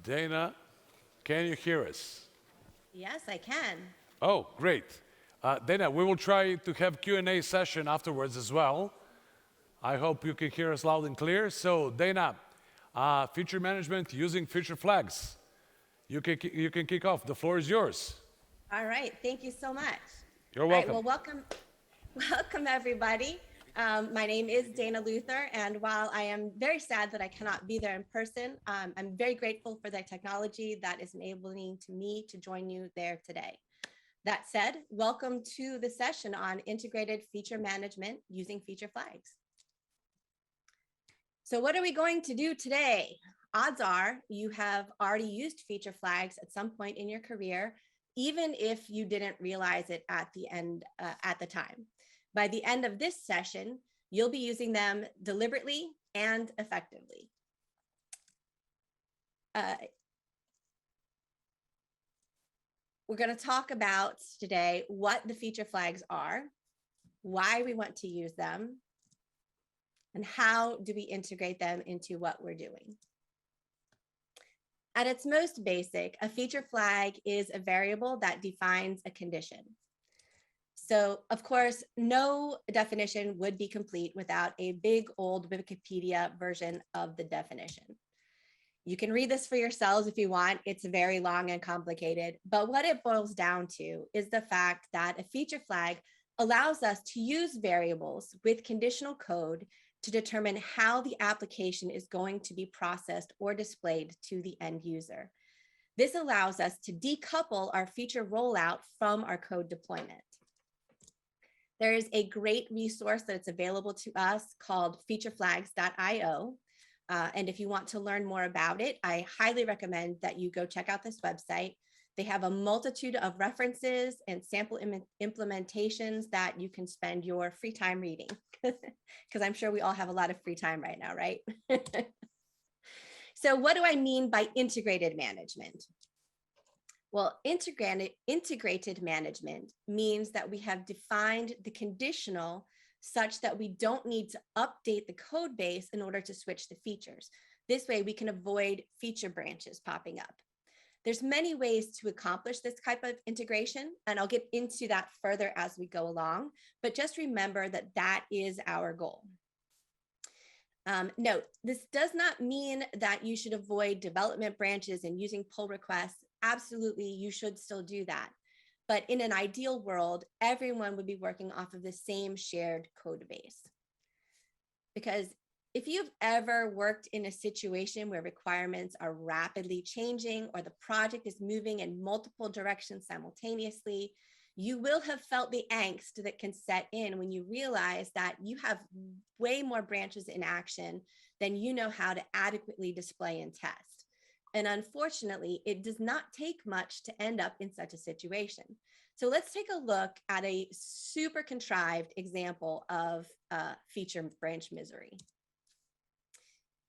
Dana, can you hear us? Yes, I can. Oh, great. Dana, we will try to have Q&A session afterwards as well. I hope you can hear us loud and clear. So, Dana, feature management using feature flags. You can kick off. The floor is yours. All right, thank you so much. You're All right, welcome. well, welcome everybody. My name is Dana Luther, and while I am very sad that I cannot be there in person, I'm very grateful for the technology that is enabling me to join you there today. That said, welcome to the session on integrated feature management using feature flags. So what are we going to do today? Odds are you have already used feature flags at some point in your career, even if you didn't realize it at the time. By the end of this session, you'll be using them deliberately and effectively. We're going to talk about today what the feature flags are, why we want to use them, and how do we integrate them into what we're doing. At its most basic, a feature flag is a variable that defines a condition. So, of course, no definition would be complete without a big old Wikipedia version of the definition. You can read this for yourselves if you want. It's very long and complicated, but what it boils down to is the fact that a feature flag allows us to use variables with conditional code to determine how the application is going to be processed or displayed to the end user. This allows us to decouple our feature rollout from our code deployment. There is a great resource that's available to us called featureflags.io. And if you want to learn more about it, I highly recommend that you go check out this website. They have a multitude of references and sample implementations that you can spend your free time reading, because I'm sure we all have a lot of free time right now, right? So what do I mean by integrated management? Well, integrated management means that we have defined the conditional such that we don't need to update the code base in order to switch the features. This way we can avoid feature branches popping up. There's many ways to accomplish this type of integration, and I'll get into that further as we go along, but just remember that that is our goal. Note, this does not mean that you should avoid development branches and using pull requests. Absolutely, you should still do that. But in an ideal world, everyone would be working off of the same shared code base. Because if you've ever worked in a situation where requirements are rapidly changing or the project is moving in multiple directions simultaneously, you will have felt the angst that can set in when you realize that you have way more branches in action than you know how to adequately display and test. And unfortunately, it does not take much to end up in such a situation. So let's take a look at a super contrived example of feature branch misery.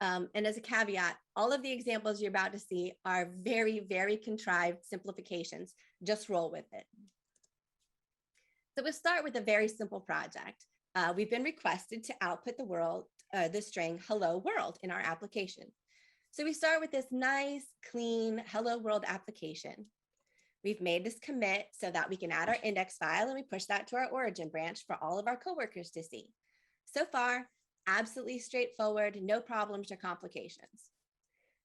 And as a caveat, all of the examples you're about to see are very, very contrived simplifications. Just roll with it. So we'll start with a very simple project. We've been requested to output the string hello world in our application. So we start with this nice, clean hello world application. We've made this commit so that we can add our index file and we push that to our origin branch for all of our coworkers to see. So far, absolutely straightforward, no problems or complications.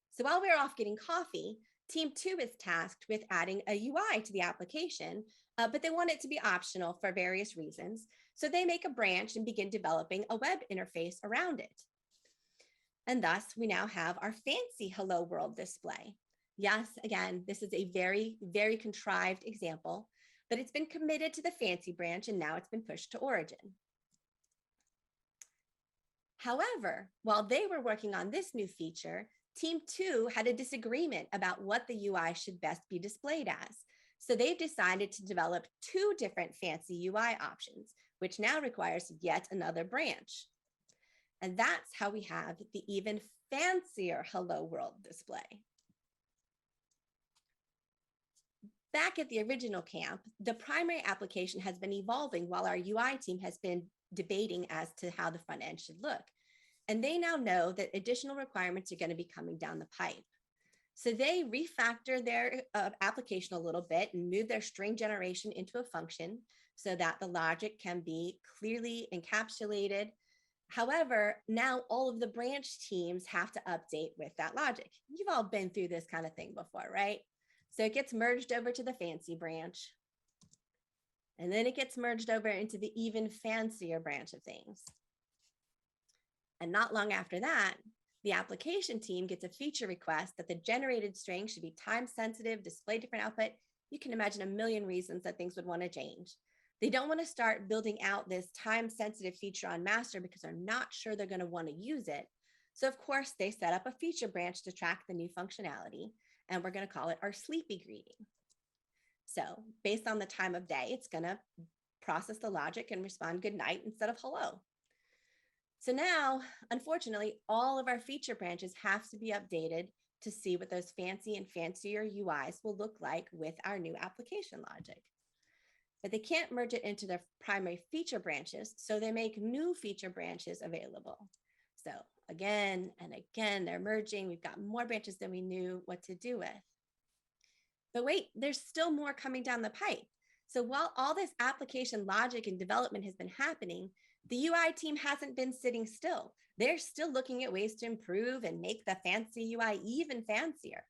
So while we're off getting coffee, team 2 is tasked with adding a UI to the application, but they want it to be optional for various reasons. So they make a branch and begin developing a web interface around it. And thus we now have our fancy hello world display. Yes, again, this is a very, very contrived example, but it's been committed to the fancy branch and now it's been pushed to origin. However, while they were working on this new feature, team 2 had a disagreement about what the UI should best be displayed as. So they've decided to develop 2 different fancy UI options, which now requires yet another branch. And that's how we have the even fancier hello world display. Back at the original camp, the primary application has been evolving while our UI team has been debating as to how the front end should look. And they now know that additional requirements are going to be coming down the pipe. So they refactor their application a little bit and move their string generation into a function so that the logic can be clearly encapsulated. However, now all of the branch teams have to update with that logic. You've all been through this kind of thing before, right? So it gets merged over to the fancy branch. And then it gets merged over into the even fancier branch of things. And not long after that, the application team gets a feature request that the generated string should be time sensitive, display different output. You can imagine a million reasons that things would want to change. They don't want to start building out this time sensitive feature on master because they're not sure they're going to want to use it. So of course they set up a feature branch to track the new functionality, and we're going to call it our sleepy greeting. So based on the time of day, it's going to process the logic and respond good night instead of hello. So now, unfortunately, all of our feature branches have to be updated to see what those fancy and fancier UIs will look like with our new application logic. But they can't merge it into their primary feature branches, so they make new feature branches available. So again and again, they're merging. We've got more branches than we knew what to do with. But wait, there's still more coming down the pipe. So while all this application logic and development has been happening, the UI team hasn't been sitting still. They're still looking at ways to improve and make the fancy UI even fancier.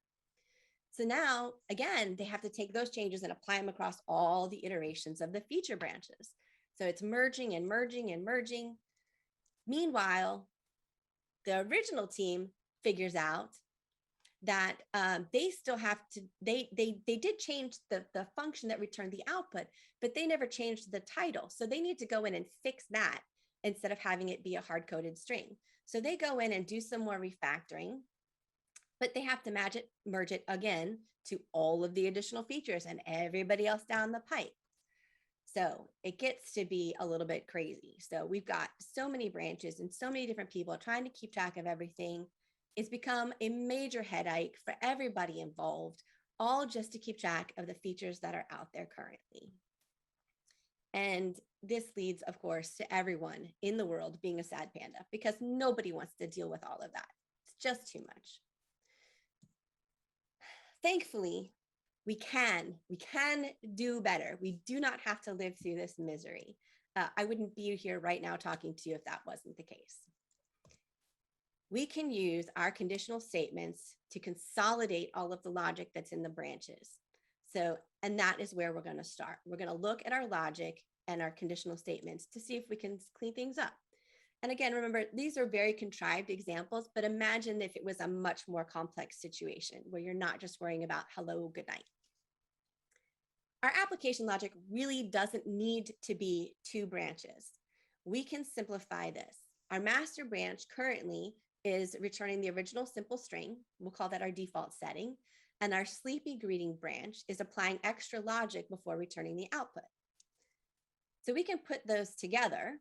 So now, again, they have to take those changes and apply them across all the iterations of the feature branches. So it's merging and merging and merging. Meanwhile, the original team figures out that they still have to, they did change the function that returned the output, but they never changed the title. So they need to go in and fix that instead of having it be a hard-coded string. So they go in and do some more refactoring, but they have to merge it again to all of the additional features and everybody else down the pipe. So it gets to be a little bit crazy. So we've got so many branches and so many different people trying to keep track of everything. It's become a major headache for everybody involved, all just to keep track of the features that are out there currently. And this leads, of course, to everyone in the world being a sad panda because nobody wants to deal with all of that. It's just too much. Thankfully, we can do better. We do not have to live through this misery. I wouldn't be here right now talking to you if that wasn't the case. We can use our conditional statements to consolidate all of the logic that's in the branches. So, and that is where we're going to start. We're going to look at our logic and our conditional statements to see if we can clean things up. And again, remember, these are very contrived examples, but imagine if it was a much more complex situation where you're not just worrying about hello, good night. Our application logic really doesn't need to be two branches. We can simplify this. Our master branch currently is returning the original simple string. We'll call that our default setting. And our sleepy greeting branch is applying extra logic before returning the output. So we can put those together.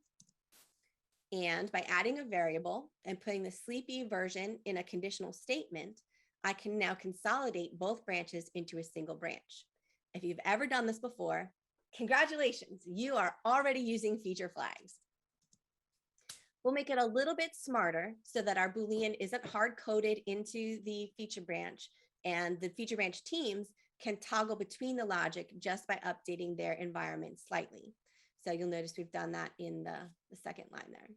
And by adding a variable and putting the sleepy version in a conditional statement, I can now consolidate both branches into a single branch. If you've ever done this before, congratulations, you are already using feature flags. We'll make it a little bit smarter so that our Boolean isn't hard-coded into the feature branch, and the feature branch teams can toggle between the logic just by updating their environment slightly. So you'll notice we've done that in the second line there.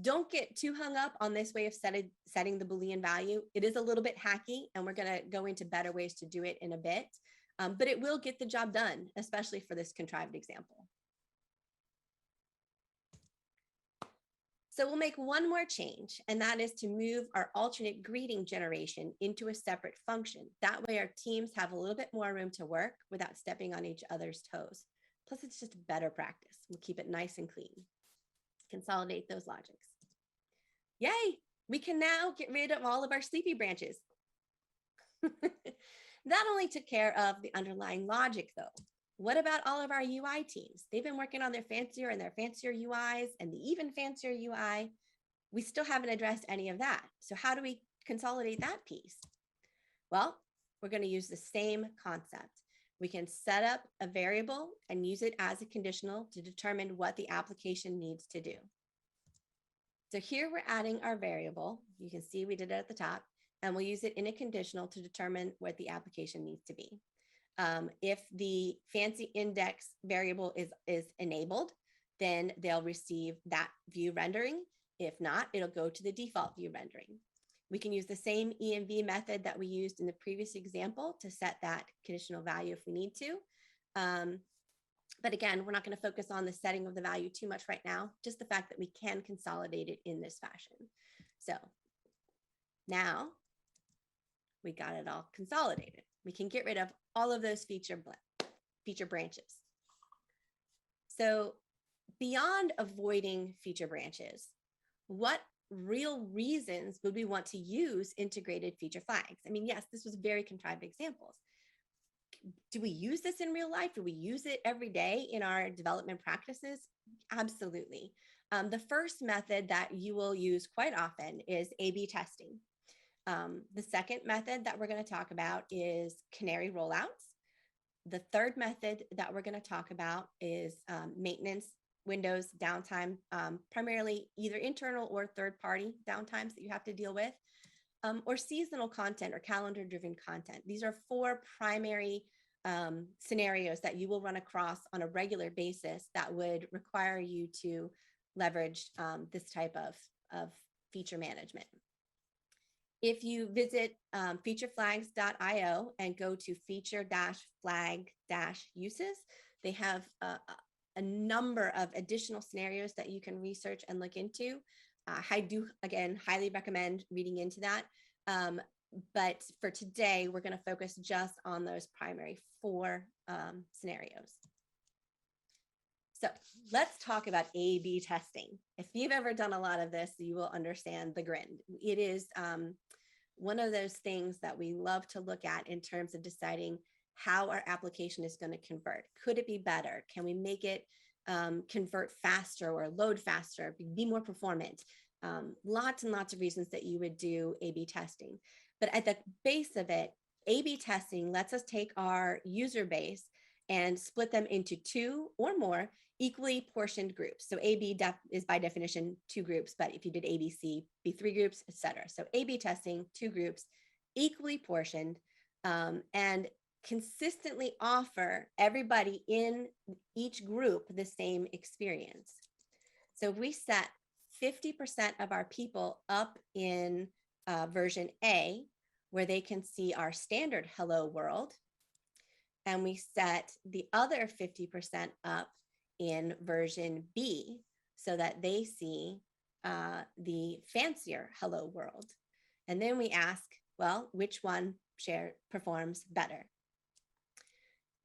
Don't get too hung up on this way of setting the Boolean value. It is a little bit hacky, and we're going to go into better ways to do it in a bit, but it will get the job done, especially for this contrived example. So we'll make one more change, and that is to move our alternate greeting generation into a separate function. That way our teams have a little bit more room to work without stepping on each other's toes. Plus, it's just better practice. We'll keep it nice and clean. Consolidate those logics. Yay, we can now get rid of all of our sleepy branches. That only took care of the underlying logic though. What about all of our UI teams? They've been working on their fancier UIs and the even fancier UI. We still haven't addressed any of that. So how do we consolidate that piece? Well, we're going to use the same concept. We can set up a variable and use it as a conditional to determine what the application needs to do. So here we're adding our variable. You can see we did it at the top. and we'll use it in a conditional to determine what the application needs to be. If the fancy index variable is enabled, then they'll receive that view rendering. If not, it'll go to the default view rendering. We can use the same env method that we used in the previous example to set that conditional value if we need to. But again, we're not going to focus on the setting of the value too much right now, just the fact that we can consolidate it in this fashion. So now we got it all consolidated. We can get rid of all of those feature branches. So beyond avoiding feature branches, what real reasons would we want to use integrated feature flags? I mean, yes, this was very contrived examples. Do we use this in real life? Do we use it every day in our development practices? Absolutely. The first method that you will use quite often is A/B testing. The second method that we're going to talk about is Canary Rollouts. The third method that we're going to talk about is maintenance, Windows downtime, primarily either internal or third-party downtimes that you have to deal with, or seasonal content or calendar-driven content. These are four primary scenarios that you will run across on a regular basis that would require you to leverage this type of feature management. If you visit featureflags.io and go to feature-flag-uses, they have a number of additional scenarios that you can research and look into. I do, again, highly recommend reading into that. But for today, we're going to focus just on those primary four scenarios. So let's talk about A/B testing. If you've ever done a lot of this, you will understand the grin. It is one of those things that we love to look at in terms of deciding how our application is going to convert. Could it be better? Can we make it convert faster or load faster, be more performant? Lots and lots of reasons that you would do A/B testing. But at the base of it, A/B testing lets us take our user base and split them into two or more equally portioned groups. So A/B is by definition two groups, but if you did ABC, be three groups, etc. So A/B testing, two groups, equally portioned, and consistently offer everybody in each group the same experience. So if we set 50% of our people up in version A, where they can see our standard hello world, and we set the other 50% up in version B so that they see the fancier hello world. And then we ask, well, which one performs better?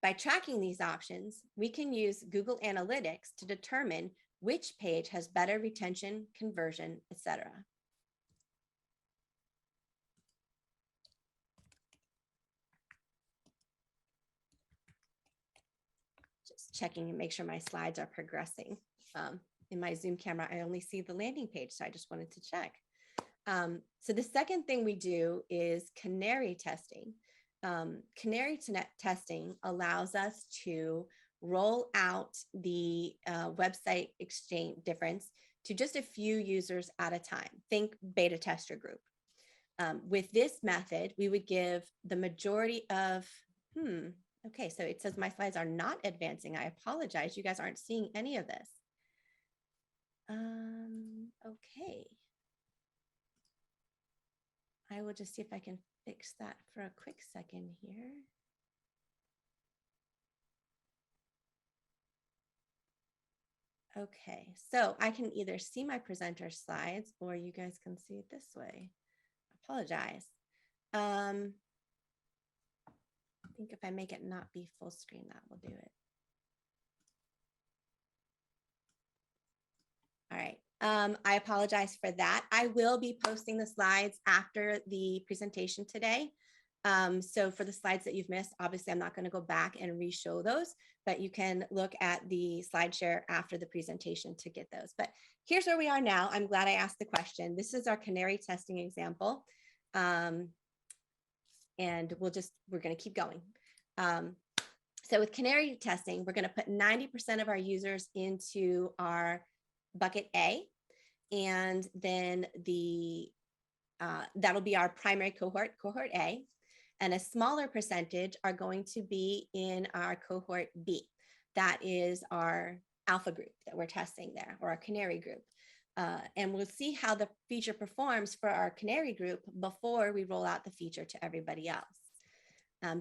By tracking these options, we can use Google Analytics to determine which page has better retention, conversion, etc. Just checking and make sure my slides are progressing. In my Zoom camera, I only see the landing page, so I just wanted to check. So the second thing we do is Canary testing. Canary testing allows us to roll out the website exchange difference to just a few users at a time. Think beta tester group. With this method, we would give the majority of, okay, so it says my slides are not advancing. I apologize. You guys aren't seeing any of this. Okay. I will just see if I can fix that for a quick second here. Okay, so I can either see my presenter slides or you guys can see it this way. I apologize. I think if I make it not be full screen, that will do it. All right. I apologize for that. I will be posting the slides after the presentation today. So for the slides that you've missed, obviously I'm not going to go back and re-show those, but you can look at the slide share after the presentation to get those. But here's where we are now. I'm glad I asked the question. This is our Canary testing example. And we're going to keep going. So with Canary testing, we're going to put 90% of our users into our bucket A, and then the That'll be our primary cohort, cohort A, and a smaller percentage are going to be in our cohort B. That is our alpha group that we're testing there, or our canary group. And we'll see how the feature performs for our canary group before we roll out the feature to everybody else.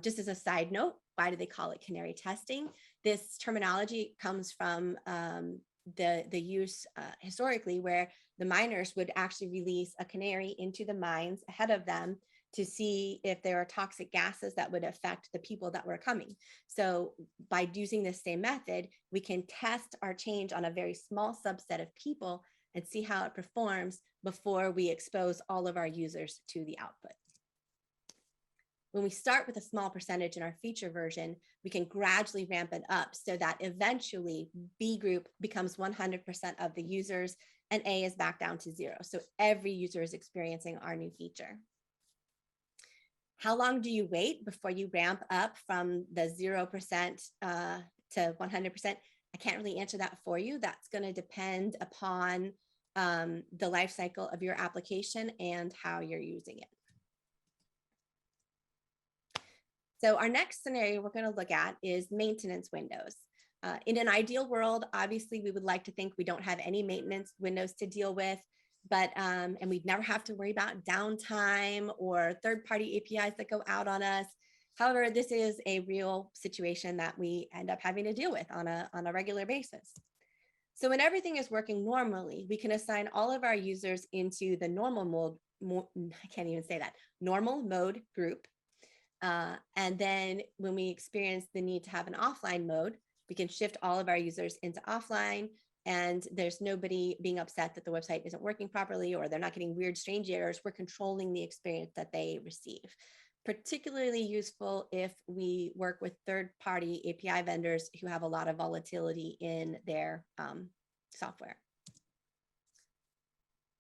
Just as a side note, why do they call it canary testing? This terminology comes from the use historically, where the miners would actually release a canary into the mines ahead of them to see if there are toxic gases that would affect the people that were coming. So by using this same method, we can test our change on a very small subset of people and see how it performs before we expose all of our users to the output. When we start with a small percentage in our feature version, we can gradually ramp it up so that eventually B group becomes 100% of the users and A is back down to 0. So every user is experiencing our new feature. How long do you wait before you ramp up from the 0% to 100%? I can't really answer that for you. That's going to depend upon the life cycle of your application and how you're using it. So our next scenario we're going to look at is maintenance windows. In an ideal world, obviously, we would like to think we don't have any maintenance windows to deal with, but and we'd never have to worry about downtime or third-party APIs that go out on us. However, this is a real situation that we end up having to deal with on a regular basis. So when everything is working normally, we can assign all of our users into the normal mode, I can't even say that, normal mode group. And then when we experience the need to have an offline mode, we can shift all of our users into offline, and there's nobody being upset that the website isn't working properly or they're not getting weird, strange errors. We're controlling the experience that they receive. Particularly useful if we work with third-party API vendors who have a lot of volatility in their software.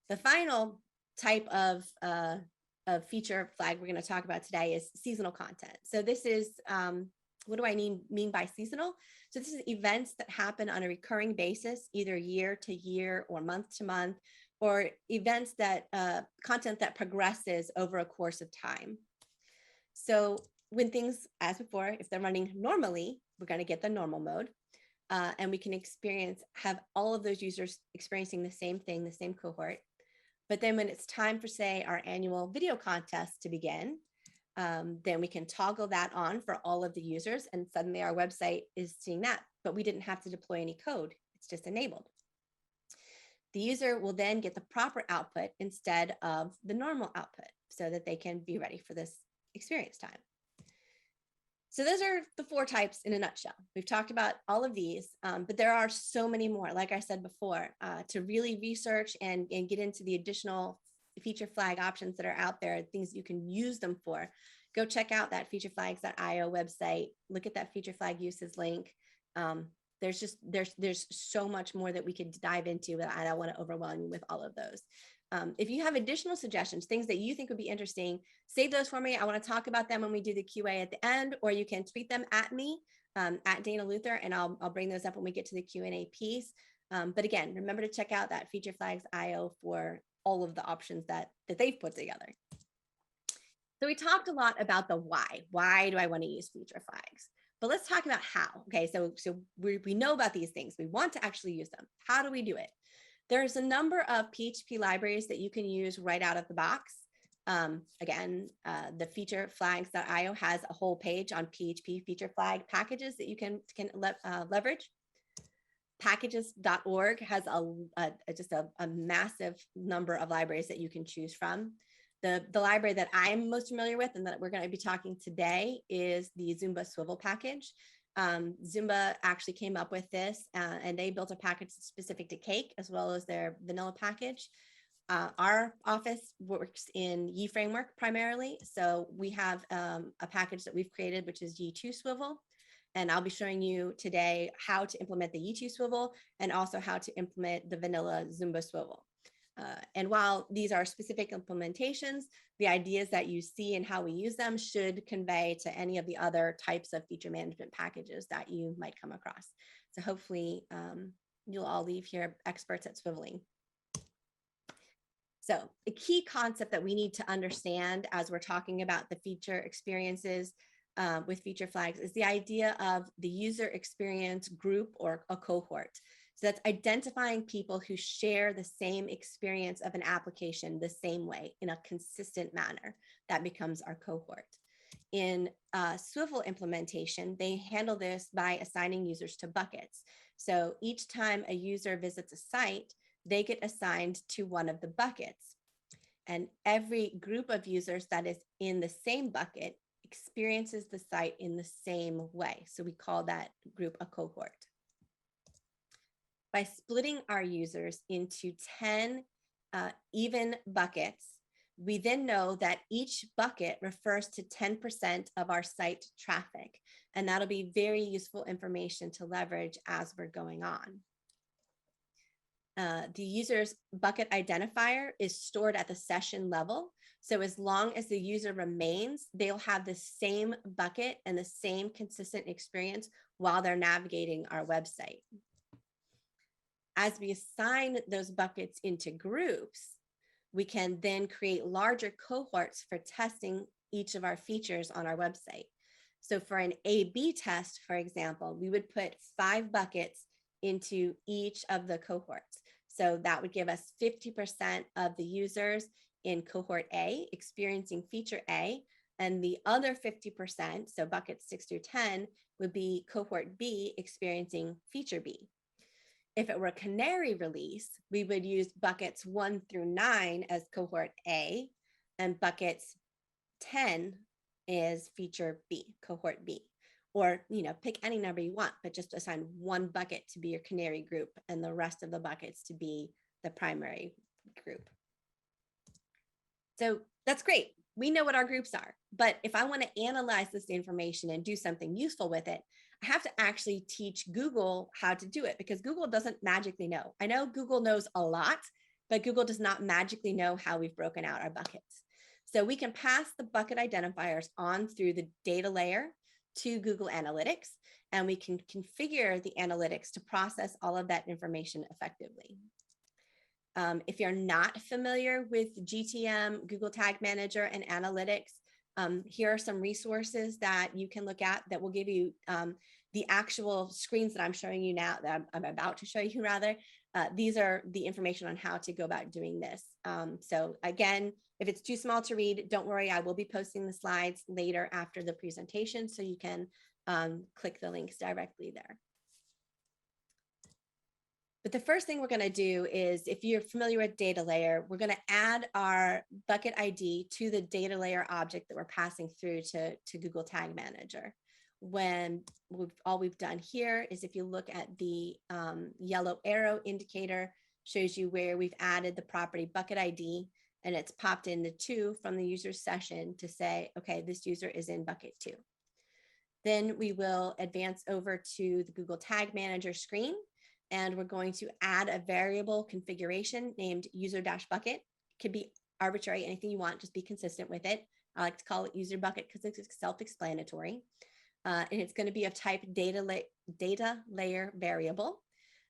The final type of feature flag we're going to talk about today is seasonal content. So this is, what do I mean by seasonal? So this is events that happen on a recurring basis, either year to year or month to month, or events that, content that progresses over a course of time. So when things, as before, if they're running normally, we're going to get the normal mode. And we can have all of those users experiencing the same thing, the same cohort. But then when it's time for, say, our annual video contest to begin, then we can toggle that on for all of the users, and suddenly our website is seeing that, but we didn't have to deploy any code. It's just enabled. The user will then get the proper output instead of the normal output so that they can be ready for this experience time. So those are the 4 types in a nutshell. We've talked about all of these, but there are so many more, like I said before, to really research and get into the additional feature flag options that are out there, things you can use them for. Go check out that featureflags.io website, look at that feature flag uses link. There's so much more that we could dive into, but I don't want to overwhelm you with all of those. If you have additional suggestions, things that you think would be interesting, save those for me. I want to talk about them when we do the QA at the end, or you can tweet them at me, at Dana Luther, and I'll bring those up when we get to the Q&A piece. But again, remember to check out that featureflags.io for all of the options that they've put together. So we talked a lot about the why. Why do I want to use feature flags? But let's talk about how. Okay, so we know about these things. We want to actually use them. How do we do it? There's a number of PHP libraries that you can use right out of the box. Again, the featureflags.io has a whole page on PHP feature flag packages that you can leverage. Packages.org has just a massive number of libraries that you can choose from. The library that I'm most familiar with and that we're going to be talking today is the Zumba Swivel package. Zumba actually came up with this and they built a package specific to Cake as well as their vanilla package. Our office works in Yi framework primarily. So we have a package that we've created, which is Yi2 Swivel. And I'll be showing you today how to implement the Yi2 Swivel and also how to implement the vanilla Zumba Swivel. And while these are specific implementations, the ideas that you see and how we use them should convey to any of the other types of feature management packages that you might come across. So hopefully you'll all leave here experts at swiveling. So a key concept that we need to understand as we're talking about the feature experiences with feature flags is the idea of the user experience group or a cohort. So that's identifying people who share the same experience of an application the same way in a consistent manner. That becomes our cohort. In Swivel implementation, they handle this by assigning users to buckets. So each time a user visits a site, they get assigned to one of the buckets. And every group of users that is in the same bucket experiences the site in the same way. So we call that group a cohort. By splitting our users into 10 even buckets, we then know that each bucket refers to 10% of our site traffic. And that'll be very useful information to leverage as we're going on. The user's bucket identifier is stored at the session level. So as long as the user remains, they'll have the same bucket and the same consistent experience while they're navigating our website. As we assign those buckets into groups, we can then create larger cohorts for testing each of our features on our website. So for an A/B test, for example, we would put 5 buckets into each of the cohorts. So that would give us 50% of the users in cohort A experiencing feature A, and the other 50%, so buckets 6 through 10, would be cohort B experiencing feature B. If it were Canary Release, we would use buckets 1 through 9 as cohort A, and buckets 10 is feature B, cohort B. Or, pick any number you want, but just assign one bucket to be your canary group and the rest of the buckets to be the primary group. So that's great. We know what our groups are, but if I want to analyze this information and do something useful with it, I have to actually teach Google how to do it, because Google doesn't magically know. I know Google knows a lot, but Google does not magically know how we've broken out our buckets. So we can pass the bucket identifiers on through the data layer to Google Analytics, and we can configure the analytics to process all of that information effectively. If you're not familiar with GTM, Google Tag Manager, and Analytics, here are some resources that you can look at that will give you the actual screens that I'm showing you now, that I'm about to show you rather. These are the information on how to go about doing this. So again, if it's too small to read, don't worry, I will be posting the slides later after the presentation, so you can click the links directly there. But the first thing we're going to do is, if you're familiar with data layer, we're going to add our bucket ID to the data layer object that we're passing through to Google Tag Manager. When all we've done here is, if you look at the yellow arrow indicator, shows you where we've added the property bucket ID, and it's popped in the 2 from the user session to say, okay, this user is in bucket 2. Then we will advance over to the Google Tag Manager screen, and we're going to add a variable configuration named user-bucket. Could be arbitrary, anything you want, just be consistent with it. I like to call it user bucket because it's self-explanatory. And it's going to be of type data layer variable.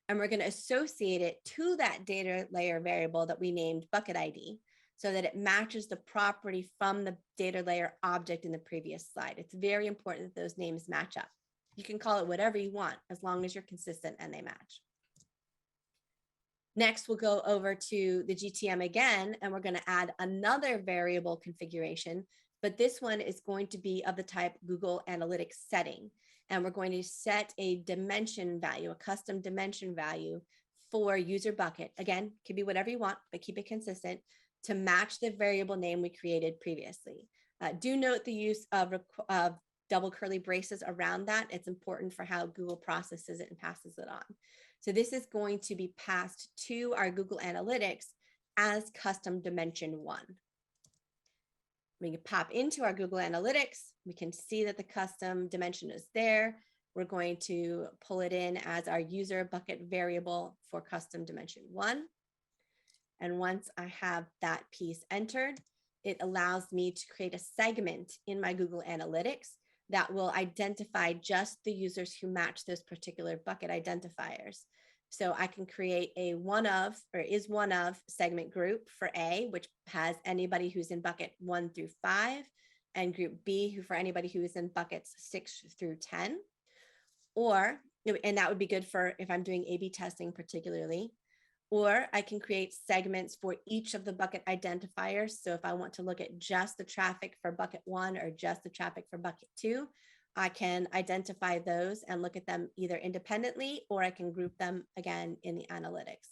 And we're going to associate it to that data layer variable that we named bucket ID, so that it matches the property from the data layer object in the previous slide. It's very important that those names match up. You can call it whatever you want, as long as you're consistent and they match. Next, we'll go over to the GTM again, and we're going to add another variable configuration, but this one is going to be of the type Google Analytics setting. And we're going to set a dimension value, a custom dimension value for user bucket. Again, could be whatever you want, but keep it consistent to match the variable name we created previously. Do note the use of double curly braces around that. It's important for how Google processes it and passes it on. So this is going to be passed to our Google Analytics as custom dimension 1. We can pop into our Google Analytics. We can see that the custom dimension is there. We're going to pull it in as our user bucket variable for custom dimension 1. And once I have that piece entered, it allows me to create a segment in my Google Analytics that will identify just the users who match those particular bucket identifiers. So I can create a one of or is one of segment group for A, which has anybody who's in bucket 1 through 5, and group B who for anybody who is in buckets 6 through 10. Or, and that would be good for if I'm doing A/B testing particularly. Or I can create segments for each of the bucket identifiers. So if I want to look at just the traffic for bucket 1 or just the traffic for bucket 2, I can identify those and look at them either independently, or I can group them again in the analytics.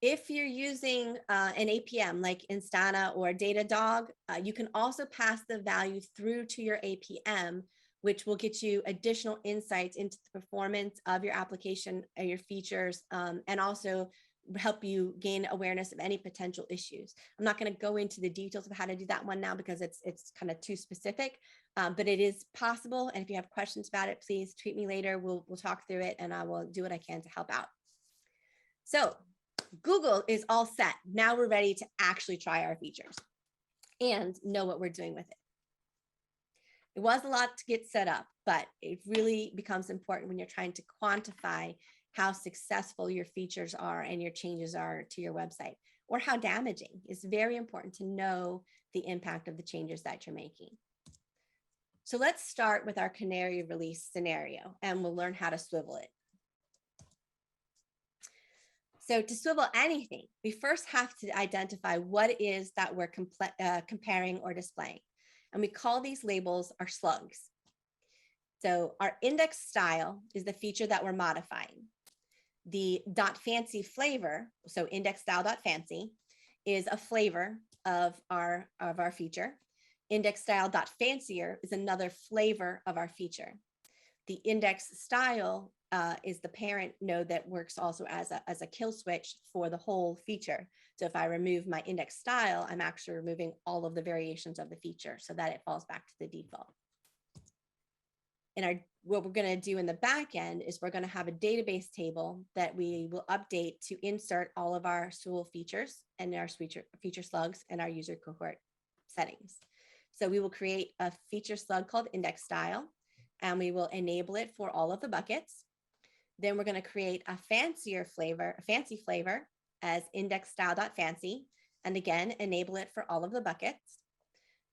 If you're using an APM like Instana or Datadog, you can also pass the value through to your APM, which will get you additional insights into the performance of your application and your features, and also help you gain awareness of any potential issues. I'm not going to go into the details of how to do that one now because it's kind of too specific, but it is possible. And if you have questions about it, please tweet me later. We'll talk through it and I will do what I can to help out. So Google is all set. Now we're ready to actually try our features and know what we're doing with it. It was a lot to get set up, but it really becomes important when you're trying to quantify how successful your features are and your changes are to your website, or how damaging. It's very important to know the impact of the changes that you're making. So let's start with our Canary Release scenario, and we'll learn how to swivel it. So to swivel anything, we first have to identify what it is that we're comparing or displaying. And we call these labels our slugs. So our index style is the feature that we're modifying. The .fancy flavor, so index style.fancy, is a flavor of our feature. Index style.fancier is another flavor of our feature. The index style is the parent node that works also as a kill switch for the whole feature. So if I remove my index style, I'm actually removing all of the variations of the feature so that it falls back to the default. What we're going to do in the back end is we're going to have a database table that we will update to insert all of our Swivel features and our feature slugs and our user cohort settings. So we will create a feature slug called index style, and we will enable it for all of the buckets. Then we're going to create a fancy flavor as index style.fancy, and again, enable it for all of the buckets.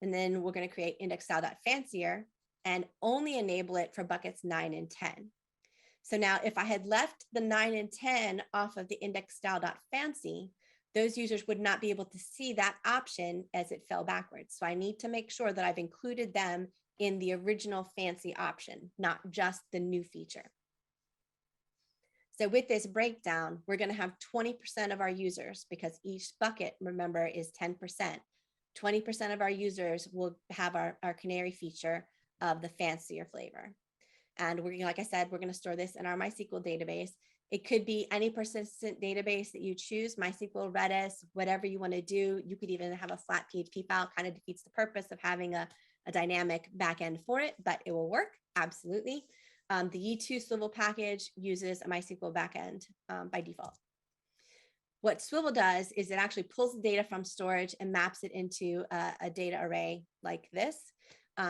And then we're going to create index style.fancier and only enable it for buckets 9 and 10. So now if I had left the 9 and 10 off of the index style.fancy, those users would not be able to see that option as it fell backwards. So I need to make sure that I've included them in the original fancy option, not just the new feature. So with this breakdown, we're going to have 20% of our users, because each bucket, remember, is 10%. 20% of our users will have our Canary feature of the fancier flavor. And we're, like I said, we're going to store this in our MySQL database. It could be any persistent database that you choose, MySQL, Redis, whatever you want to do. You could even have a flat PHP file. Kind of defeats the purpose of having a dynamic backend for it, but it will work, absolutely. The E2 Swivel package uses a MySQL backend by default. What Swivel does is it actually pulls the data from storage and maps it into a data array like this.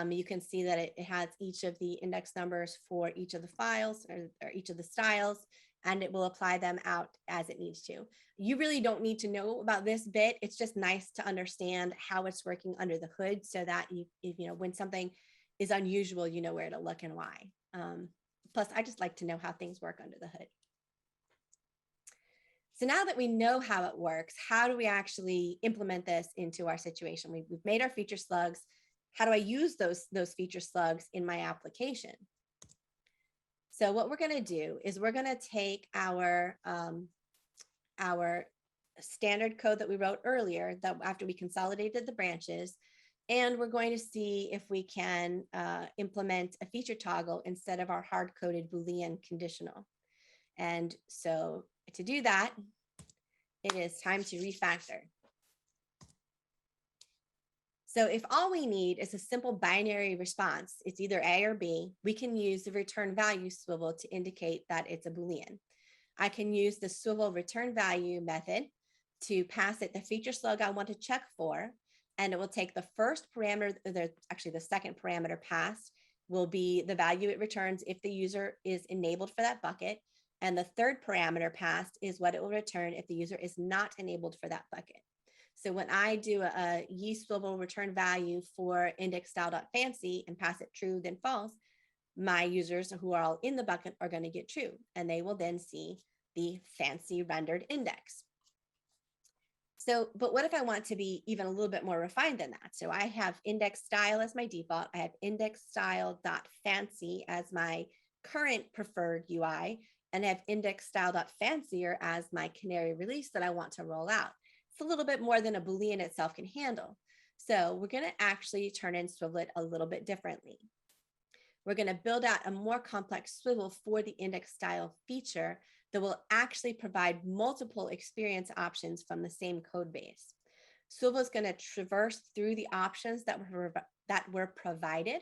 You can see that it has each of the index numbers for each of the files or each of the styles, and it will apply them out as it needs to. You really don't need to know about this bit. It's just nice to understand how it's working under the hood so that you know, when something is unusual, you know where to look and why. Plus, I just like to know how things work under the hood. So now that we know how it works, how do we actually implement this into our situation? We've made our feature slugs. How do I use those feature slugs in my application? So what we're going to do is we're going to take our standard code that we wrote earlier, that after we consolidated the branches, and we're going to see if we can implement a feature toggle instead of our hard-coded Boolean conditional. And so to do that, it is time to refactor. So if all we need is a simple binary response, it's either A or B, we can use the return value swivel to indicate that it's a Boolean. I can use the swivel return value method to pass it the feature slug I want to check for, and it will take the first parameter, actually the second parameter passed, will be the value it returns if the user is enabled for that bucket. And the third parameter passed is what it will return if the user is not enabled for that bucket. So when I do a Swivel return value for index_style.fancy and pass it true, then false, my users who are all in the bucket are going to get true, and they will then see the fancy rendered index. So, but what if I want to be even a little bit more refined than that? So I have index style as my default. I have index_style.fancy as my current preferred UI, and I have index_style.fancier as my Canary release that I want to roll out. It's a little bit more than a Boolean itself can handle. So we're going to actually turn and swivel it a little bit differently. We're going to build out a more complex swivel for the index style feature that will actually provide multiple experience options from the same code base. Swivel is going to traverse through the options that were provided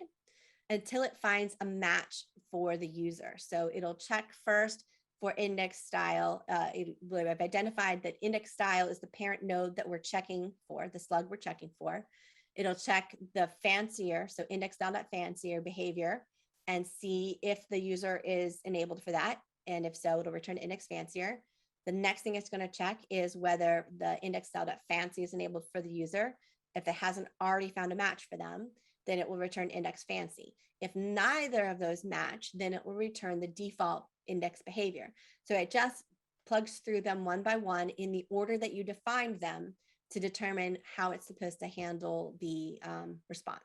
until it finds a match for the user. So it'll check first for index style. It will have identified that index style is the parent node that we're checking for, the slug we're checking for. It'll check the fancier, so index_style.fancier behavior, and see if the user is enabled for that. And if so, it'll return index fancier. The next thing it's going to check is whether the index_style.fancy is enabled for the user. If it hasn't already found a match for them, then it will return index fancy. If neither of those match, then it will return the default index behavior. So it just plugs through them one by one in the order that you defined them to determine how it's supposed to handle the response.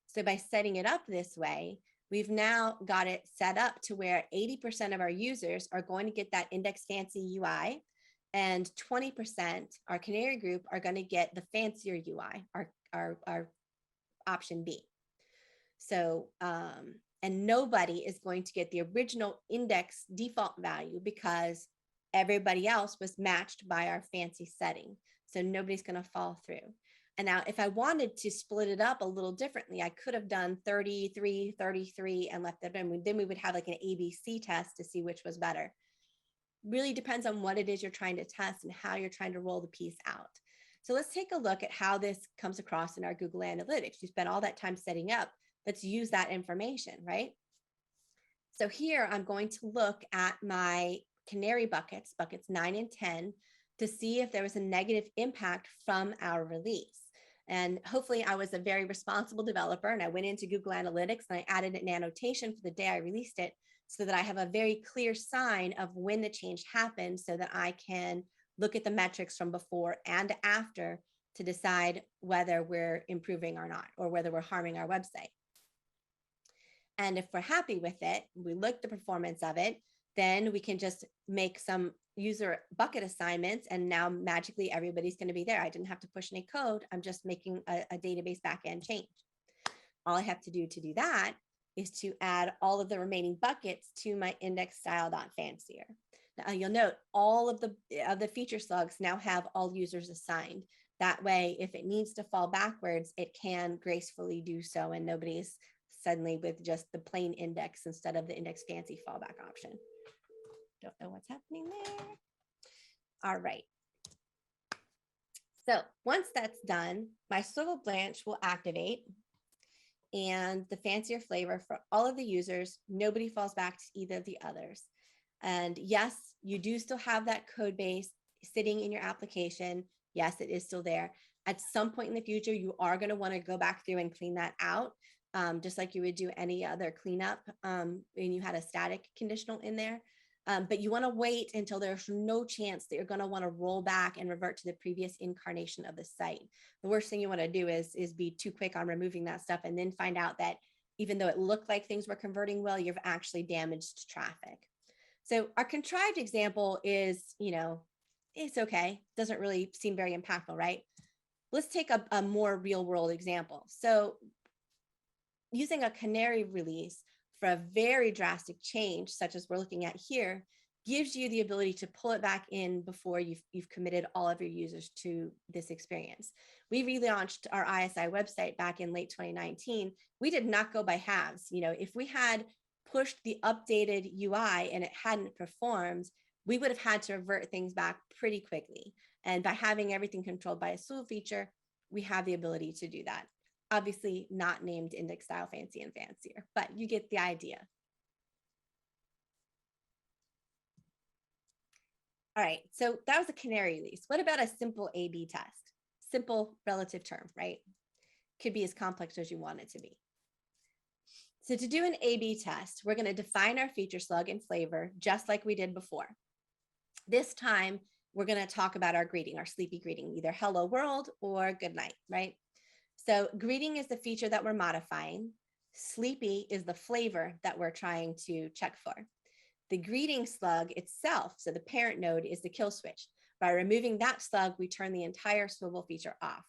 So by setting it up this way, we've now got it set up to where 80% of our users are going to get that index fancy UI, and 20%, our Canary group, are going to get the fancier UI, our option B. So, and nobody is going to get the original index default value because everybody else was matched by our fancy setting. So nobody's going to fall through. And now if I wanted to split it up a little differently, I could have done 33, 33 and left it in. Then we would have like an ABC test to see which was better. Really depends on what it is you're trying to test and how you're trying to roll the piece out. So let's take a look at how this comes across in our Google Analytics. You spent all that time setting up. Let's use that information, right? So here I'm going to look at my Canary buckets 9 and 10, to see if there was a negative impact from our release. And hopefully I was a very responsible developer and I went into Google Analytics and I added an annotation for the day I released it so that I have a very clear sign of when the change happened so that I can look at the metrics from before and after to decide whether we're improving or not, or whether we're harming our website. And if we're happy with it, we look at the performance of it, then we can just make some user bucket assignments, and now magically everybody's going to be there. I didn't have to push any code. I'm just making a database backend change. All I have to do that is to add all of the remaining buckets to my index_style.fancier. Now you'll note all of the feature slugs now have all users assigned. That way, if it needs to fall backwards, it can gracefully do so, and nobody's suddenly with just the plain index instead of the index fancy fallback option. Don't know what's happening there. All right. So once that's done, my swivel branch will activate, and the fancier flavor for all of the users, nobody falls back to either of the others. And yes, you do still have that code base sitting in your application. Yes, it is still there. At some point in the future, you are going to want to go back through and clean that out, just like you would do any other cleanup when you had a static conditional in there. But you want to wait until there's no chance that you're going to want to roll back and revert to the previous incarnation of the site. The worst thing you want to do is be too quick on removing that stuff and then find out that even though it looked like things were converting well, you've actually damaged traffic. So our contrived example is, it's okay. Doesn't really seem very impactful, right? Let's take a more real world example. So using a Canary release for a very drastic change, such as we're looking at here, gives you the ability to pull it back in before you've committed all of your users to this experience. We relaunched our ISI website back in late 2019. We did not go by halves. If we had pushed the updated UI and it hadn't performed, we would have had to revert things back pretty quickly. And by having everything controlled by a swivel feature, we have the ability to do that. obviously not named index style fancy and fancier, but you get the idea. All right, so that was a Canary Release. What about a simple A/B test? Simple relative term, right? Could be as complex as you want it to be. So to do an A/B test, we're going to define our feature slug and flavor just like we did before. This time, we're going to talk about our greeting, our sleepy greeting, either hello world or good night, right? So greeting is the feature that we're modifying. Sleepy is the flavor that we're trying to check for. The greeting slug itself, so the parent node, is the kill switch. By removing that slug, we turn the entire Swivel feature off.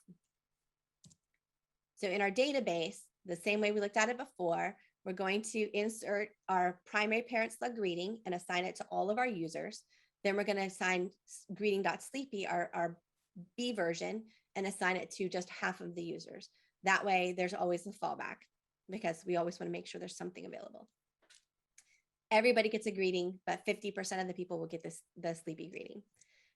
So in our database, the same way we looked at it before, we're going to insert our primary parent slug greeting and assign it to all of our users. Then we're going to assign greeting.sleepy, our B version, and assign it to just half of the users. That way, there's always a fallback because we always want to make sure there's something available. Everybody gets a greeting, but 50% of the people will get the sleepy greeting.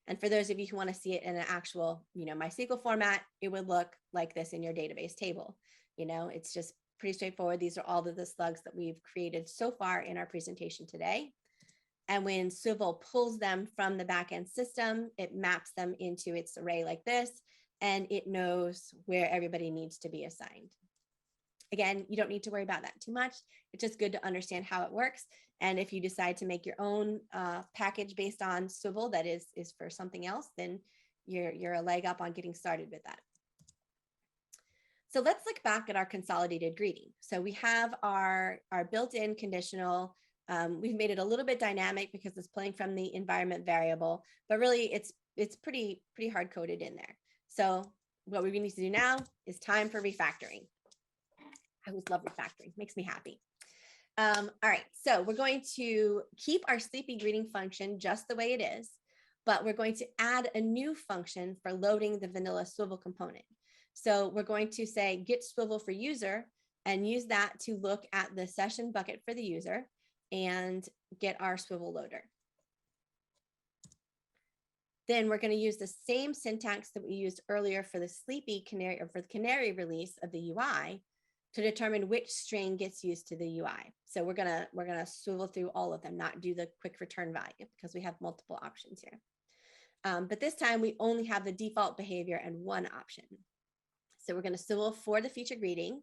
And for those of you who want to see it in an actual, MySQL format, it would look like this in your database table. It's just pretty straightforward. These are all of the slugs that we've created so far in our presentation today. And when Swivel pulls them from the backend system, it maps them into its array like this, and it knows where everybody needs to be assigned. Again, you don't need to worry about that too much. It's just good to understand how it works. And if you decide to make your own package based on Swivel that is for something else, then you're a leg up on getting started with that. So let's look back at our consolidated greeting. So we have our built-in conditional. We've made it a little bit dynamic because it's pulling from the environment variable, but really it's pretty hard coded in there. So what we need to do now is time for refactoring. I always love refactoring, makes me happy. All right, so we're going to keep our sleepy greeting function just the way it is, but we're going to add a new function for loading the vanilla Swivel component. So we're going to say get Swivel for user and use that to look at the session bucket for the user and get our Swivel loader. Then we're going to use the same syntax that we used earlier for the sleepy canary or for the Canary release of the UI to determine which string gets used to the UI. So we're gonna swivel through all of them, not do the quick return value because we have multiple options here. But this time we only have the default behavior and one option. So we're going to swivel for the feature greeting.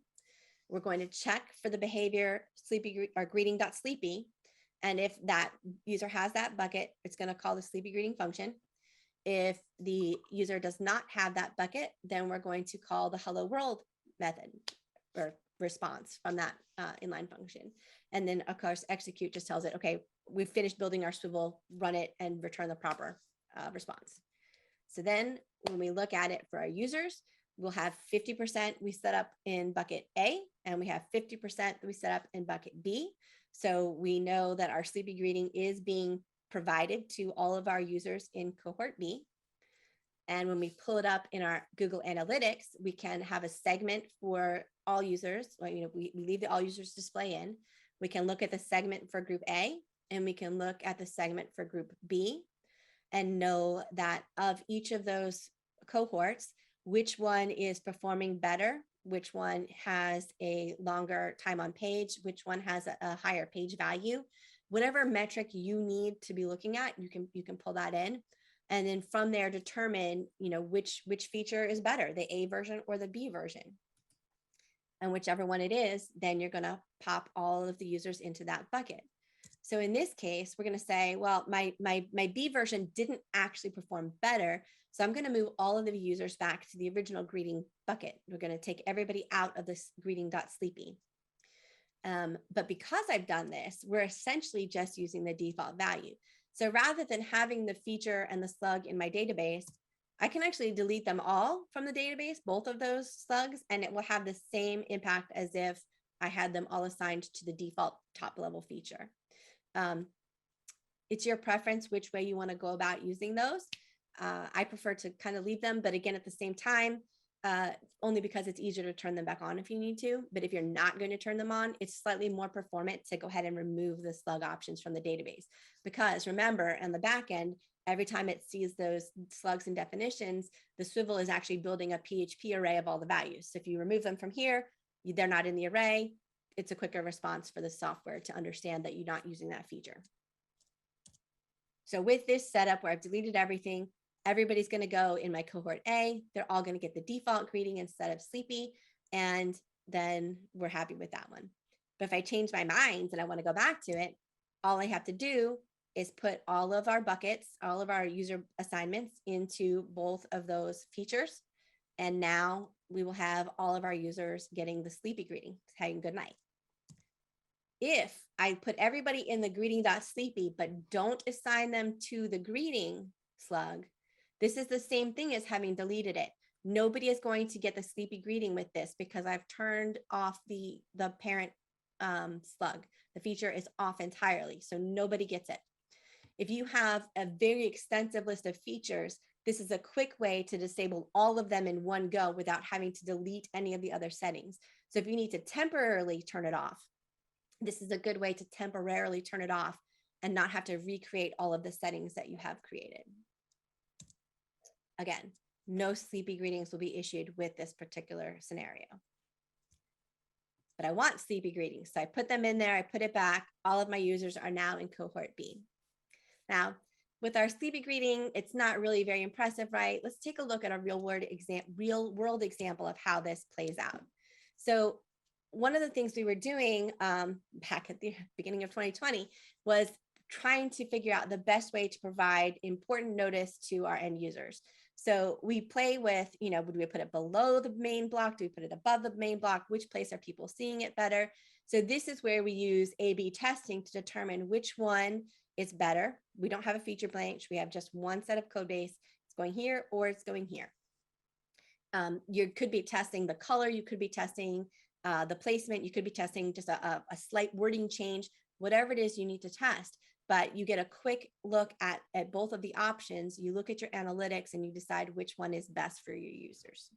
We're going to check for the behavior sleepy or greeting.sleepy. And if that user has that bucket, it's going to call the sleepy greeting function. If the user does not have that bucket, then we're going to call the hello world method or response from that inline function. And then of course, execute just tells it, okay, we've finished building our Swivel, run it and return the proper response. So then when we look at it for our users, we'll have 50% we set up in bucket A, and we have 50% that we set up in bucket B. So we know that our sleepy greeting is being provided to all of our users in cohort B. And when we pull it up in our Google Analytics, we can have a segment for all users. We leave the all users display in. We can look at the segment for group A, and we can look at the segment for group B and know that of each of those cohorts, which one is performing better, which one has a longer time on page, which one has a higher page value. Whatever metric you need to be looking at, you can pull that in. And then from there, determine, which feature is better, the A version or the B version. And whichever one it is, then you're going to pop all of the users into that bucket. So in this case, we're going to say, well, my B version didn't actually perform better. So I'm going to move all of the users back to the original greeting bucket. We're going to take everybody out of this greeting.sleepy. But because I've done this, we're essentially just using the default value. So rather than having the feature and the slug in my database, I can actually delete them all from the database, both of those slugs, and it will have the same impact as if I had them all assigned to the default top level feature. It's your preference which way you want to go about using those. I prefer to kind of leave them, but again, at the same time, only because it's easier to turn them back on if you need to. But if you're not going to turn them on, it's slightly more performant to go ahead and remove the slug options from the database. Because remember, on the back end, every time it sees those slugs and definitions, the Swivel is actually building a PHP array of all the values. So if you remove them from here, they're not in the array. It's a quicker response for the software to understand that you're not using that feature. So with this setup where I've deleted everything, everybody's going to go in my cohort A. They're all going to get the default greeting instead of sleepy. And then we're happy with that one. But if I change my mind and I want to go back to it, all I have to do is put all of our buckets, all of our user assignments into both of those features. And now we will have all of our users getting the sleepy greeting, saying good night. If I put everybody in the greeting.sleepy, but don't assign them to the greeting slug, this is the same thing as having deleted it. Nobody is going to get the sleepy greeting with this because I've turned off the parent slug. The feature is off entirely, so nobody gets it. If you have a very extensive list of features, this is a quick way to disable all of them in one go without having to delete any of the other settings. So if you need to temporarily turn it off, this is a good way to temporarily turn it off and not have to recreate all of the settings that you have created. Again, no sleepy greetings will be issued with this particular scenario. But I want sleepy greetings. So I put them in there, I put it back. All of my users are now in cohort B. Now, with our sleepy greeting, it's not really very impressive, right? Let's take a look at a real world example of how this plays out. So one of the things we were doing back at the beginning of 2020 was trying to figure out the best way to provide important notice to our end users. So we play with, would we put it below the main block? Do we put it above the main block? Which place are people seeing it better? So this is where we use A/B testing to determine which one is better. We don't have a feature branch. We have just one set of code base. It's going here or it's going here. You could be testing the color. You could be testing the placement. You could be testing just a slight wording change, whatever it is you need to test. But you get a quick look at both of the options. You look at your analytics and you decide which one is best for your users.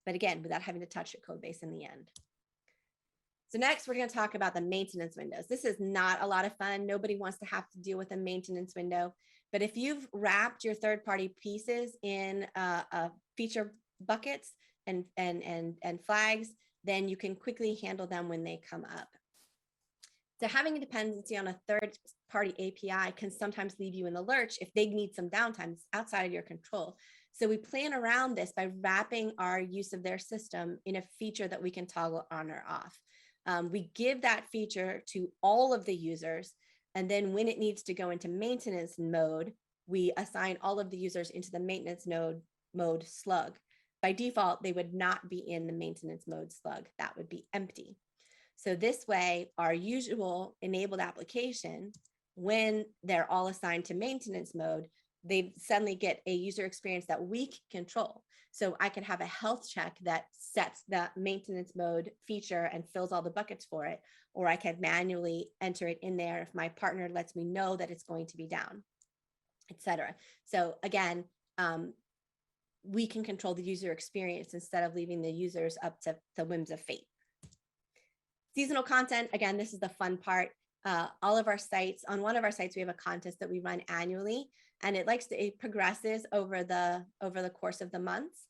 But again, without having to touch your code base in the end. So next, we're going to talk about the maintenance windows. This is not a lot of fun. Nobody wants to have to deal with a maintenance window. But if you've wrapped your third-party pieces in feature buckets and flags, then you can quickly handle them when they come up. So having a dependency on a third-party API can sometimes leave you in the lurch if they need some downtime. It's outside of your control. So we plan around this by wrapping our use of their system in a feature that we can toggle on or off. We give that feature to all of the users, and then when it needs to go into maintenance mode, we assign all of the users into the maintenance mode slug. By default, they would not be in the maintenance mode slug. That would be empty. So this way, our usual enabled application, when they're all assigned to maintenance mode, they suddenly get a user experience that we can control. So I can have a health check that sets the maintenance mode feature and fills all the buckets for it, or I can manually enter it in there if my partner lets me know that it's going to be down, etc. So again, we can control the user experience instead of leaving the users up to the whims of fate. Seasonal content, again, this is the fun part. All of our sites, on one of our sites, we have a contest that we run annually, and it progresses over the course of the months.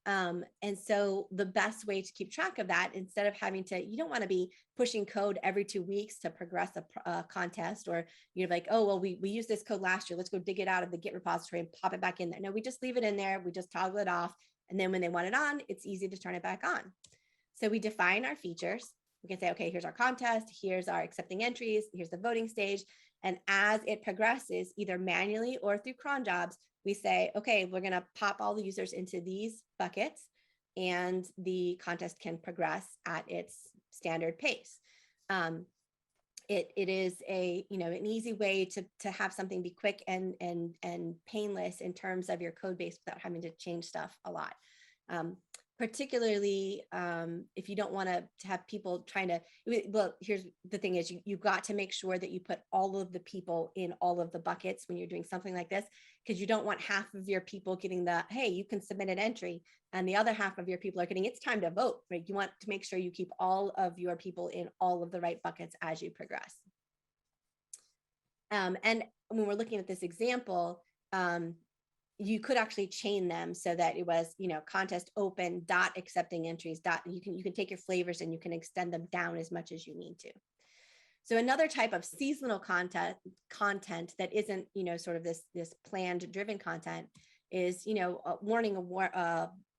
And so the best way to keep track of that, instead of having to, you don't want to be pushing code every 2 weeks to progress a contest, or you're like, oh, well, we used this code last year. Let's go dig it out of the Git repository and pop it back in there. No, we just leave it in there. We just toggle it off. And then when they want it on, it's easy to turn it back on. So we define our features. We can say, okay, here's our contest, here's our accepting entries, here's the voting stage. And as it progresses, either manually or through cron jobs, we say, okay, we're going to pop all the users into these buckets, and the contest can progress at its standard pace. It is an easy way to have something be quick and painless in terms of your code base without having to change stuff a lot. Particularly if you don't want to have people trying to, well, here's the thing is you've got to make sure that you put all of the people in all of the buckets when you're doing something like this, because you don't want half of your people getting the, hey, you can submit an entry, and the other half of your people are getting, it's time to vote, right? You want to make sure you keep all of your people in all of the right buckets as you progress. And when we're looking at this example, you could actually chain them so that it was, contest open dot accepting entries dot. You can take your flavors and you can extend them down as much as you need to. So another type of seasonal content that isn't, sort of this planned driven content is, warning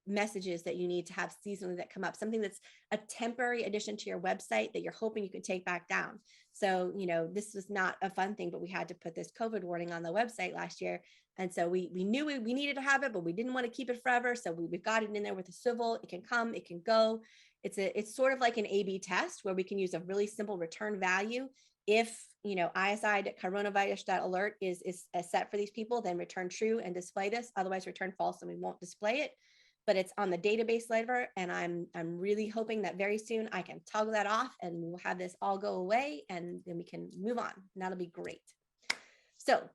messages that you need to have seasonally that come up, something that's a temporary addition to your website that you're hoping you can take back down. So, this was not a fun thing, but we had to put this COVID warning on the website last year. And so we knew we needed to have it, but we didn't want to keep it forever. So we've got it in there with a Swivel. It can come, it can go. It's sort of like an A/B test where we can use a really simple return value. If, isi.coronavirus.alert is set for these people, then return true and display this. Otherwise, return false and we won't display it. But it's on the database layer, and I'm really hoping that very soon I can toggle that off and we'll have this all go away and then we can move on. And that'll be great. So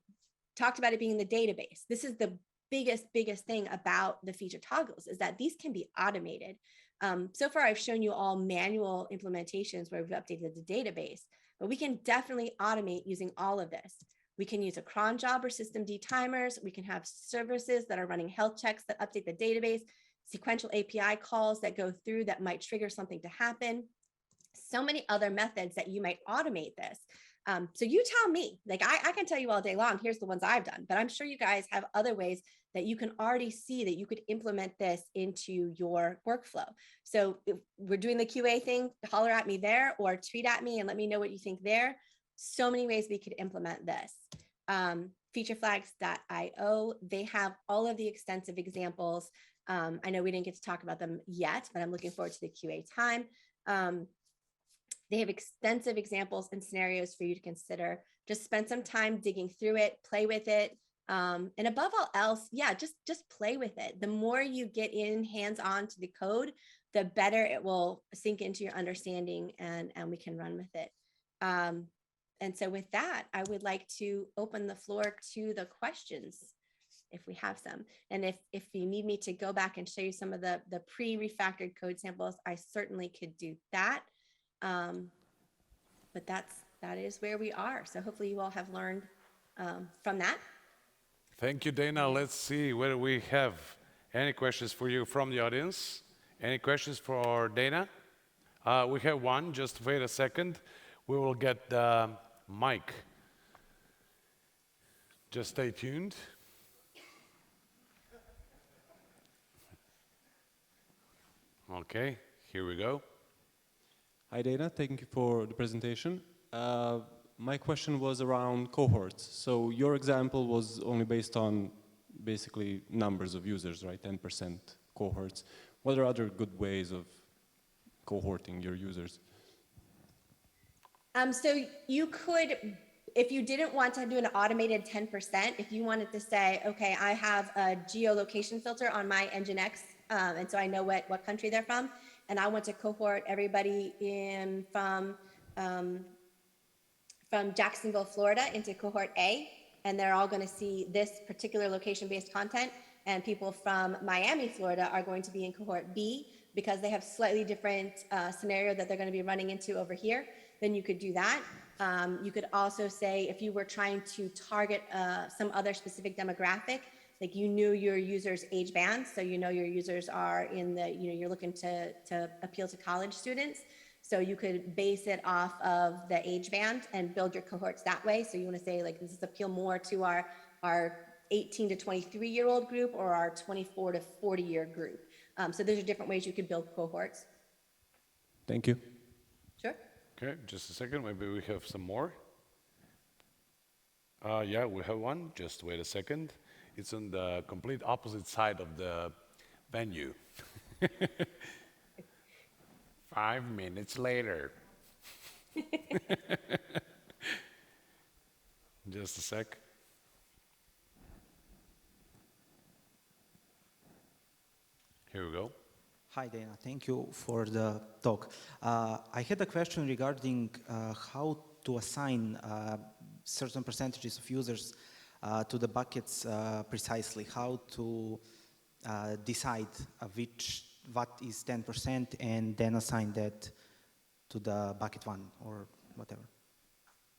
talked about it being in the database. This is the biggest thing about the feature toggles is that these can be automated. So far, I've shown you all manual implementations where we've updated the database, but we can definitely automate using all of this. We can use a cron job or systemd timers. We can have services that are running health checks that update the database, sequential API calls that go through that might trigger something to happen. So many other methods that you might automate this. So you tell me, like I can tell you all day long, here's the ones I've done, but I'm sure you guys have other ways that you can already see that you could implement this into your workflow. So if we're doing the QA thing, holler at me there or tweet at me and let me know what you think there. So many ways we could implement this. Featureflags.io, they have all of the extensive examples. I know we didn't get to talk about them yet, but I'm looking forward to the QA time. They have extensive examples and scenarios for you to consider. Just spend some time digging through it, play with it. And above all else, yeah, just play with it. The more you get in hands-on to the code, the better it will sink into your understanding and we can run with it. And so with that, I would like to open the floor to the questions if we have some. And if you need me to go back and show you some of the pre-refactored code samples, I certainly could do that. But that is where we are. So hopefully you all have learned from that. Thank you, Dana. Let's see whether we have any questions for you from the audience. Any questions for Dana? We have one. Just wait a second. We will get the mic. Just stay tuned. Okay, here we go. Hi, Dana. Thank you for the presentation. My question was around cohorts. So your example was only based on basically numbers of users, right? 10% cohorts. What are other good ways of cohorting your users? So you could, if you didn't want to do an automated 10%, if you wanted to say, okay, I have a geolocation filter on my Nginx, and so I know what country they're from, and I want to cohort everybody from Jacksonville, Florida into cohort A, and they're all going to see this particular location-based content, and people from Miami, Florida are going to be in cohort B because they have slightly different scenario that they're going to be running into over here. Then you could do that. You could also say if you were trying to target some other specific demographic, like you knew your users' age band, so you know your users are in the, you're looking to appeal to college students. So you could base it off of the age band and build your cohorts that way. So you want to say like, this is appeal more to our 18 to 23-year-old group or our 24 to 40-year group. So those are different ways you could build cohorts. Thank you. Sure. Okay, just a second. Maybe we have some more. Yeah, we have one. Just wait a second. It's on the complete opposite side of the venue. 5 minutes later. Just a sec. Here we go. Hi, Dana. Thank you for the talk. I had a question regarding how to assign certain percentages of users to the buckets precisely, how to decide what is 10% and then assign that to the bucket one or whatever.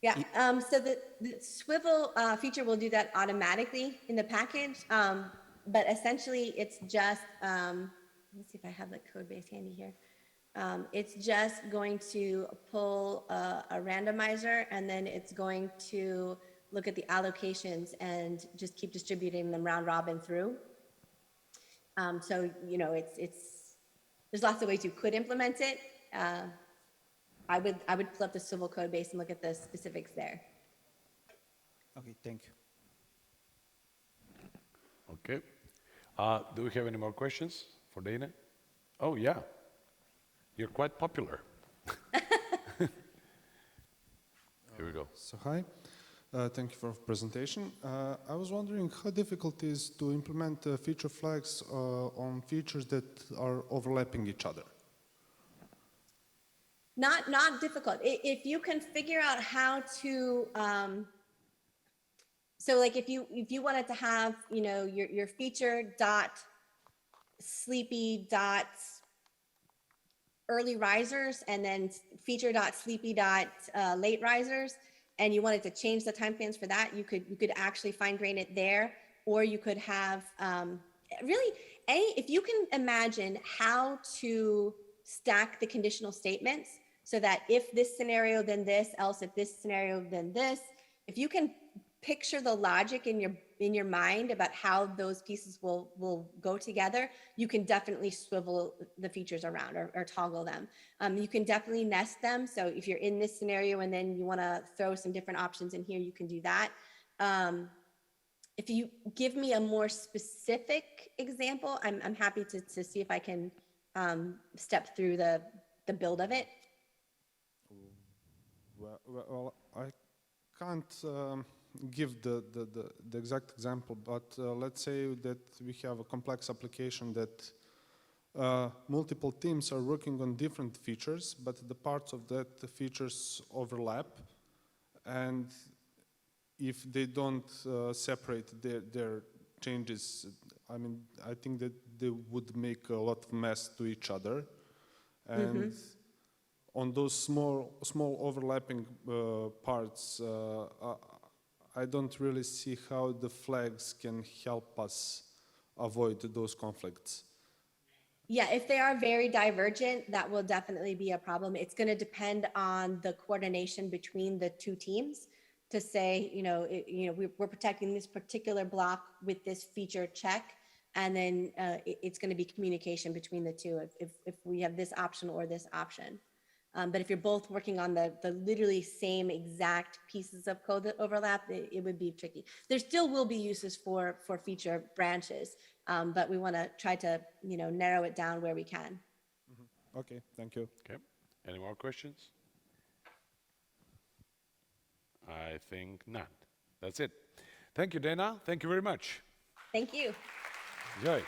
Yeah, so the Swivel feature will do that automatically in the package, but essentially it's just, let me see if I have the code base handy here. It's just going to pull a randomizer, and then it's going to look at the allocations and just keep distributing them round robin through. So, you know, there's lots of ways you could implement it. I would pull up the Swivel code base and look at the specifics there. Okay, thank you. Okay. Do we have any more questions for Dana? Oh, yeah. You're quite popular. Here we go. So hi, thank you for the presentation. I was wondering how difficult it is to implement feature flags on features that are overlapping each other. Not difficult. If you can figure out how to, so like if you wanted to have, you know, your feature dot sleepy dot early risers and then feature dot sleepy dot late risers, and you wanted to change the time plans for that, you could actually fine grain it there, or you could have really if you can imagine how to stack the conditional statements so that if this scenario then this, else if this scenario then this, if you can picture the logic in your mind about how those pieces will go together, you can definitely swivel the features around or toggle them. You can definitely nest them. So if you're in this scenario and then you want to throw some different options in here, you can do that. If you give me a more specific example, I'm happy to see if I can step through the build of it. Well, I can't give the exact example, but let's say that we have a complex application that multiple teams are working on different features, but the parts of that the features overlap, and if they don't separate their changes, I mean, I think that they would make a lot of mess to each other, and on those small overlapping parts, I don't really see how the flags can help us avoid those conflicts. Yeah, if they are very divergent, that will definitely be a problem. It's going to depend on the coordination between the two teams to say, we're protecting this particular block with this feature check, and then it's going to be communication between the two if we have this option or this option. But if you're both working on the literally same exact pieces of code that overlap, it would be tricky. There still will be uses for feature branches, but we want to try to narrow it down where we can. Okay, thank you. Okay. Any more questions? I think not. That's it. Thank you, Dana. Thank you very much. Thank you. Enjoy.